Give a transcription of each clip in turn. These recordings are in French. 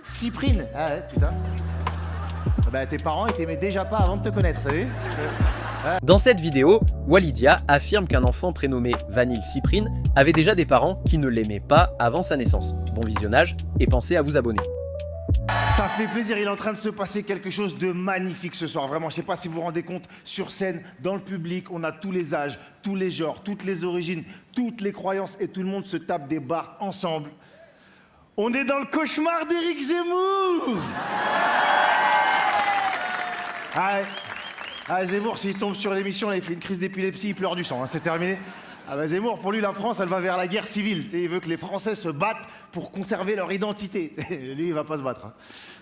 Cyprine. Ah ouais, putain. Bah tes parents, ils t'aimaient déjà pas avant de te connaître, t'as vu? Dans cette vidéo, Walidia affirme qu'un enfant prénommé Vanille Cyprine avait déjà des parents qui ne l'aimaient pas avant sa naissance. Bon visionnage et pensez à vous abonner. Ça fait plaisir, il est en train de se passer quelque chose de magnifique ce soir. Vraiment, je sais pas si vous vous rendez compte, sur scène, dans le public, on a tous les âges, tous les genres, toutes les origines, toutes les croyances et tout le monde se tape des barres ensemble. On est dans le cauchemar d'Éric Zemmour. Zemmour, s'il tombe sur l'émission, il fait une crise d'épilepsie, il pleure du sang, hein, c'est terminé. Ah bah Zemmour, pour lui, la France, elle va vers la guerre civile. Il veut que les Français se battent pour conserver leur identité. Lui, il va pas se battre. Hein.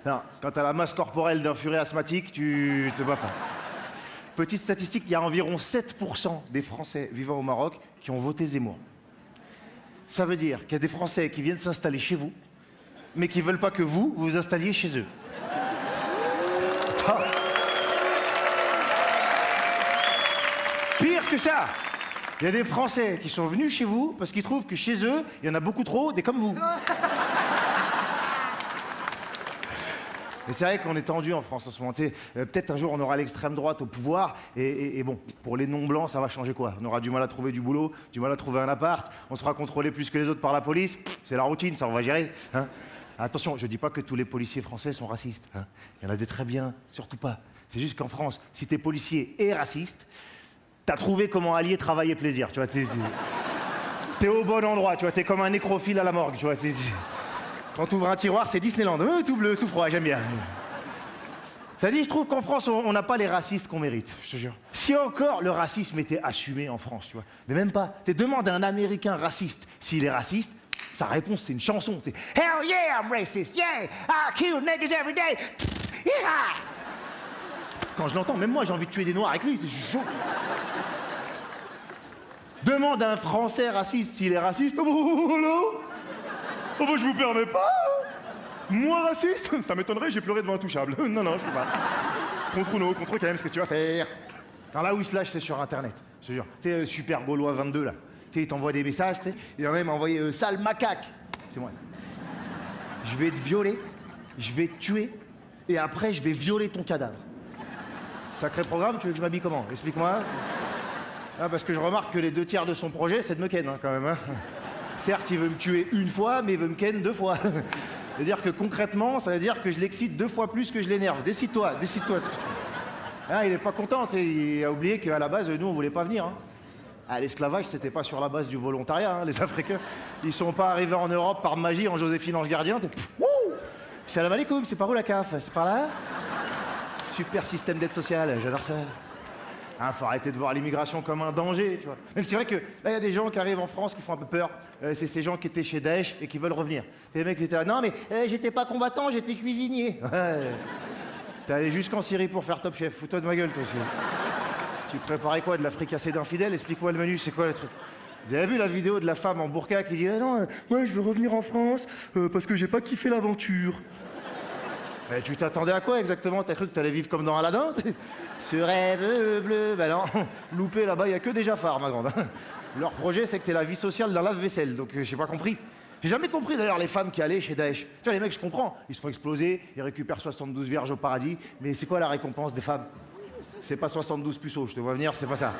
Non, quand t'as la masse corporelle d'un furet asthmatique, tu te bats pas. Petite statistique, il y a environ 7% des Français vivant au Maroc qui ont voté Zemmour. Ça veut dire qu'il y a des Français qui viennent s'installer chez vous, mais qui veulent pas que vous vous installiez chez eux. Pire que ça, il y a des Français qui sont venus chez vous parce qu'ils trouvent que chez eux, il y en a beaucoup trop des comme vous. Mais c'est vrai qu'on est tendu en France en ce moment. Peut-être un jour on aura l'extrême droite au pouvoir et bon, pour les non-blancs, ça va changer quoi? On aura du mal à trouver du boulot, du mal à trouver un appart, on sera contrôlé plus que les autres par la police. C'est la routine, ça on va gérer. Hein. Attention, je dis pas que tous les policiers français sont racistes. Hein. Il y en a des très bien, surtout pas. C'est juste qu'en France, si t'es policier et raciste, t'as trouvé comment allier travail et plaisir, tu vois. T'es au bon endroit, tu vois. T'es comme un nécrophile à la morgue, tu vois. Quand t'ouvres un tiroir, c'est Disneyland. Tout bleu, tout froid, j'aime bien. T'as dit, je trouve qu'en France, on n'a pas les racistes qu'on mérite, je te jure. Si encore le racisme était assumé en France, tu vois. Mais même pas. Demande à un Américain raciste s'il est raciste. Sa réponse, c'est une chanson. C'est Hell yeah, I'm racist. Yeah, I kill niggas every day. Yeah. Quand je l'entends, même moi, j'ai envie de tuer des noirs avec lui. C'est chaud. Demande à un Français raciste s'il est raciste. Oh là. Oh bah je vous permets pas. Moi raciste? Ça m'étonnerait, j'ai pleuré devant Intouchable. Non, je peux pas. Contre Uno, contre quand même, ce que tu vas faire. Alors là où il se lâche, c'est sur Internet. Je te jure. Tu sais, Super Gaulois 22 là. Tu sais, il t'envoie des messages, tu sais. Il en a même envoyé sale macaque. C'est moi ça. Je vais te violer, je vais te tuer, et après je vais violer ton cadavre. Sacré programme, tu veux que je m'habille comment? Explique-moi. Ah, parce que je remarque que les 2 tiers de son projet, c'est de me ken, hein, quand même. Hein. Certes, il veut me tuer une fois, mais il veut me ken 2 fois. C'est-à-dire que concrètement, ça veut dire que je l'excite 2 fois plus que je l'énerve. Décide-toi de ce que tu veux. Ah, il est pas content, tu sais, il a oublié qu'à la base, nous, on voulait pas venir. Hein. Ah, l'esclavage, c'était pas sur la base du volontariat. Hein. Les Africains, ils sont pas arrivés en Europe par magie en Joséphine Ange Gardien. Wouh! Salam alaikum, c'est par où la CAF? C'est par là? Super système d'aide sociale, j'adore ça. Hein, faut arrêter de voir l'immigration comme un danger, tu vois. Même c'est vrai que là, il y a des gens qui arrivent en France qui font un peu peur. C'est ces gens qui étaient chez Daesh et qui veulent revenir. Les mecs qui étaient là, non mais j'étais pas combattant, j'étais cuisinier. T'es allé jusqu'en Syrie pour faire Top Chef, fous-toi de ma gueule toi aussi. Tu préparais quoi, de la fricassée d'infidèles? Explique-moi le menu, c'est quoi le truc? Vous avez vu la vidéo de la femme en burqa qui dit non, ouais, je veux revenir en France parce que j'ai pas kiffé l'aventure. Mais tu t'attendais à quoi exactement? T'as cru que t'allais vivre comme dans Aladdin? Ce rêve bleu, ben non, loupé là-bas, il y a que des Jaffars, ma grande. Leur projet, c'est que t'es la vie sociale d'un lave-vaisselle, donc j'ai pas compris. J'ai jamais compris d'ailleurs les femmes qui allaient chez Daesh. Tu vois, les mecs, je comprends, ils se font exploser, ils récupèrent 72 vierges au paradis, mais c'est quoi la récompense des femmes? C'est pas 72 puceaux, je te vois venir, c'est pas ça.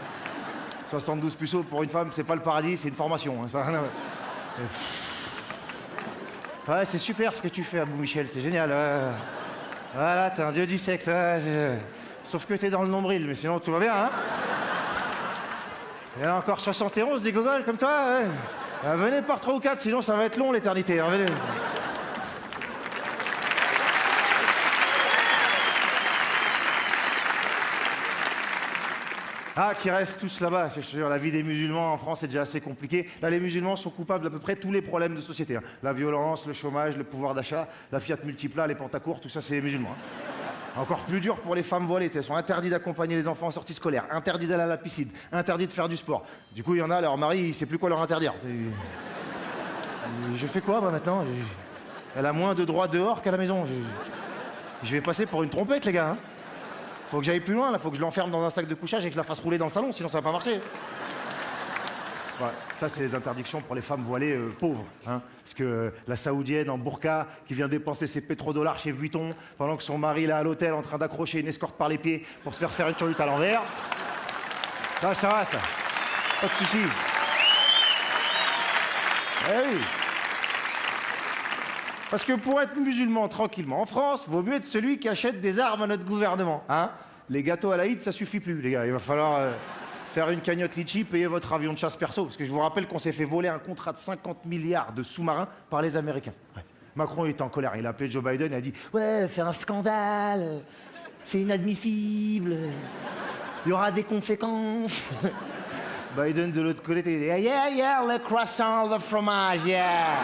72 puceaux pour une femme, c'est pas le paradis, c'est une formation. Hein, ça, ouais, c'est super ce que tu fais, Abou Michel, c'est génial. Voilà, t'es un dieu du sexe. Sauf que t'es dans le nombril, mais sinon tout va bien, hein. Il y en a encore 71 des gogoles comme toi. Ouais. Venez par 3 ou 4, sinon ça va être long l'éternité. Hein, venez. Ah, qui restent tous là-bas. Je te jure, la vie des musulmans en France est déjà assez compliquée. Là, les musulmans sont coupables d'à peu près tous les problèmes de société. Hein. La violence, le chômage, le pouvoir d'achat, la Fiat Multipla, les pantacours, tout ça, c'est les musulmans. Hein. Encore plus dur pour les femmes voilées. Elles sont interdites d'accompagner les enfants en sortie scolaire, interdites d'aller à la piscine, interdites de faire du sport. Du coup, il y en a, leur mari, il sait plus quoi leur interdire. Je fais quoi, moi, maintenant? Elle a moins de droits dehors qu'à la maison. Je vais passer pour une trompette, les gars. Hein. Faut que j'aille plus loin, là. Faut que je l'enferme dans un sac de couchage et que je la fasse rouler dans le salon, sinon ça va pas marcher. Ouais, ça, c'est les interdictions pour les femmes voilées pauvres. Hein, parce que la saoudienne en burqa qui vient dépenser ses pétrodollars chez Vuitton pendant que son mari là à l'hôtel en train d'accrocher une escorte par les pieds pour se faire une turlute à l'envers. Ça va, ça. Pas de soucis. Eh oui. Parce que pour être musulman tranquillement en France, vaut mieux être celui qui achète des armes à notre gouvernement. Hein, les gâteaux à l'Aïd, ça suffit plus, les gars. Il va falloir faire une cagnotte litchi, payer votre avion de chasse perso. Parce que je vous rappelle qu'on s'est fait voler un contrat de 50 milliards de sous-marins par les Américains. Ouais. Macron, il était en colère. Il a appelé Joe Biden et a dit « Ouais, c'est un scandale. C'est inadmissible. Il y aura des conséquences. » Biden, de l'autre côté, il dit « Yeah, le croissant, le fromage, yeah. »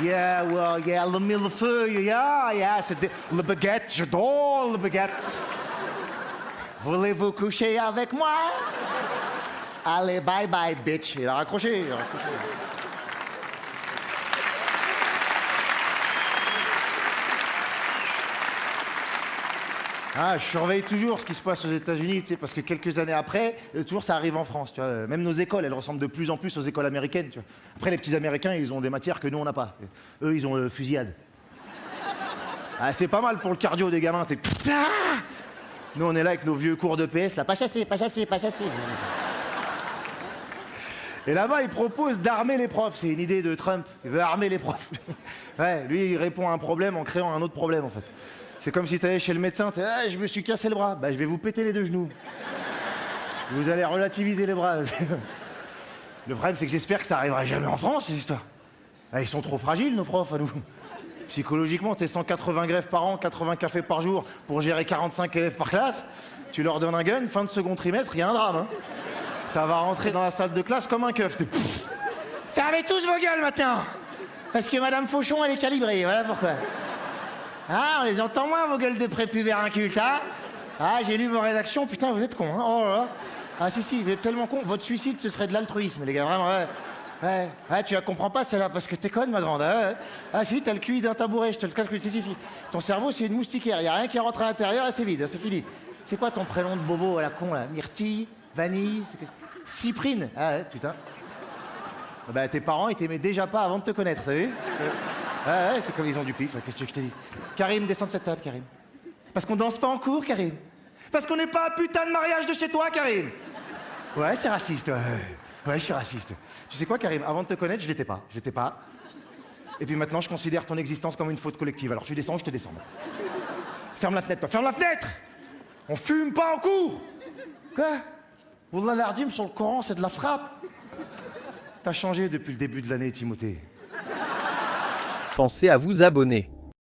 Yeah, well, yeah, le millefeuille, yeah, c'est le baguette, j'adore le baguette. Voulez-vous coucher avec moi? Allez, bye bye, bitch. Il a raccroché, Ah, je surveille toujours ce qui se passe aux États-Unis, tu sais, parce que quelques années après, toujours ça arrive en France, tu vois. Même nos écoles, elles ressemblent de plus en plus aux écoles américaines, tu vois. Après, les petits Américains, ils ont des matières que nous, on n'a pas. Eux, ils ont fusillade. Ah, c'est pas mal pour le cardio des gamins, tu sais. Nous, on est là avec nos vieux cours de PS, là, pas chassé, pas chassé, pas chassé. Et là-bas, ils proposent d'armer les profs. C'est une idée de Trump. Il veut armer les profs. Ouais, lui, il répond à un problème en créant un autre problème, en fait. C'est comme si tu allais chez le médecin, tu sais, ah, je me suis cassé le bras. Bah, je vais vous péter les deux genoux. Vous allez relativiser les bras. Le problème, c'est que j'espère que ça arrivera jamais en France, ces histoires. Ah, ils sont trop fragiles, nos profs, à nous. Psychologiquement, tu sais, 180 grèves par an, 80 cafés par jour pour gérer 45 élèves par classe. Tu leur donnes un gun, fin de second trimestre, il y a un drame. Hein. Ça va rentrer dans la salle de classe comme un keuf. Fermez tous vos gueules maintenant. Parce que Madame Fauchon, elle est calibrée, voilà pourquoi. Ah, on les entend moins, vos gueules de prépubères incultes, hein. Ah, j'ai lu vos rédactions, putain, vous êtes cons, hein. Oh là là. Ah si, vous êtes tellement cons. Votre suicide, ce serait de l'altruisme, les gars, vraiment, ouais. Ouais, tu la comprends pas, celle-là, parce que t'es conne, ma grande. Ouais. Ah si, t'as le QI d'un tabouret, je te le calcule, si. Ton cerveau, c'est une moustiquaire, y a rien qui rentre à l'intérieur et c'est vide, c'est fini. C'est quoi ton prénom de bobo à la con, là? Myrtille, Vanille, Cyprine. Ah ouais, putain. Bah, tes parents, ils t'aimaient déjà pas avant de te connaître, t'as vu? Ouais, c'est comme ils ont du pif, qu'est-ce que tu veux que je te dise? Karim, descends de cette table, Karim. Parce qu'on danse pas en cours, Karim. Parce qu'on n'est pas un putain de mariage de chez toi, Karim. Ouais, c'est raciste, ouais, je suis raciste. Tu sais quoi, Karim? Avant de te connaître, je l'étais pas. Et puis maintenant, je considère ton existence comme une faute collective. Alors tu descends, je te descends. Ferme la fenêtre, toi, ferme la fenêtre! On fume pas en cours! Quoi? Wallah l'ardim sur le Coran, c'est de la frappe. T'as changé depuis le début de l'année, Timothée. Pensez à vous abonner.